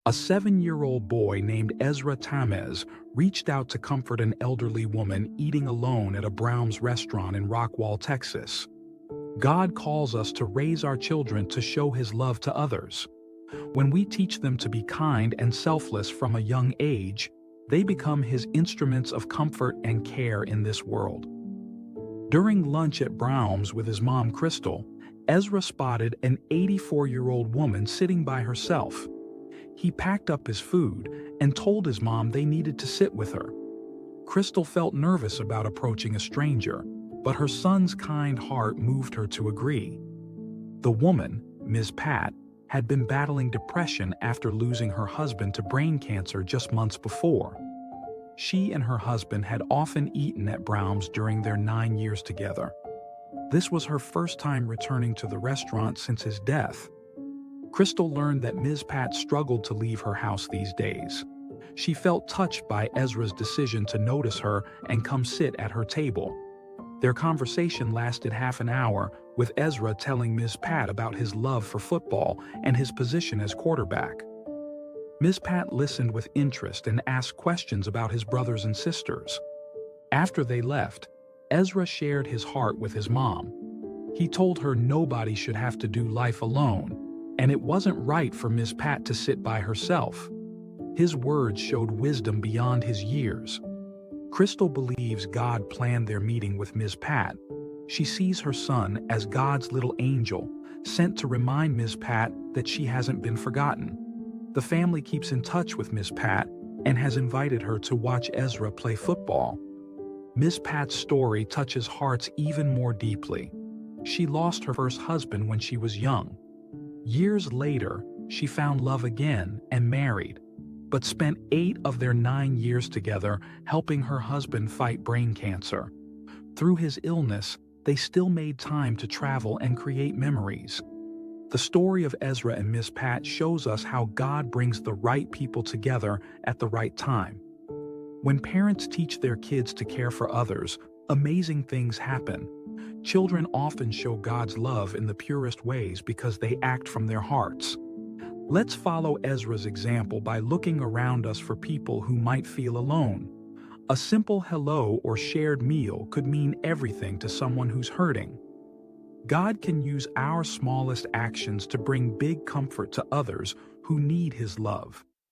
A 7-year-old boy named Ezra Tamez reached out to comfort an elderly woman eating alone at a Brown's restaurant in Rockwall, Texas. God calls us to raise our children to show His love to others. When we teach them to be kind and selfless from a young age, they become His instruments of comfort and care in this world. During lunch at Brown's with his mom, Crystal, Ezra spotted an 84-year-old woman sitting by herself. He packed up his food and told his mom they needed to sit with her. Crystal felt nervous about approaching a stranger, but her son's kind heart moved her to agree. The woman, Ms. Pat, had been battling depression after losing her husband to brain cancer just months before. She and her husband had often eaten at Brown's during their 9 years together. This was her first time returning to the restaurant since his death. Crystal learned that Ms. Pat struggled to leave her house these days. She felt touched by Ezra's decision to notice her and come sit at her table. Their conversation lasted half an hour, with Ezra telling Ms. Pat about his love for football and his position as quarterback. Ms. Pat listened with interest and asked questions about his brothers and sisters. After they left, Ezra shared his heart with his mom. He told her nobody should have to do life alone, and it wasn't right for Ms. Pat to sit by herself. His words showed wisdom beyond his years. Crystal believes God planned their meeting with Ms. Pat. She sees her son as God's little angel, sent to remind Ms. Pat that she hasn't been forgotten. The family keeps in touch with Ms. Pat and has invited her to watch Ezra play football. Ms. Pat's story touches hearts even more deeply. She lost her first husband when she was young. Years later, she found love again and married, but spent 8 of their 9 years together helping her husband fight brain cancer. Through his illness, they still made time to travel and create memories. The story of Ezra and Miss Pat shows us how God brings the right people together at the right time. When parents teach their kids to care for others, amazing things happen. Children often show God's love in the purest ways because they act from their hearts. Let's follow Ezra's example by looking around us for people who might feel alone. A simple hello or shared meal could mean everything to someone who's hurting. God can use our smallest actions to bring big comfort to others who need His love.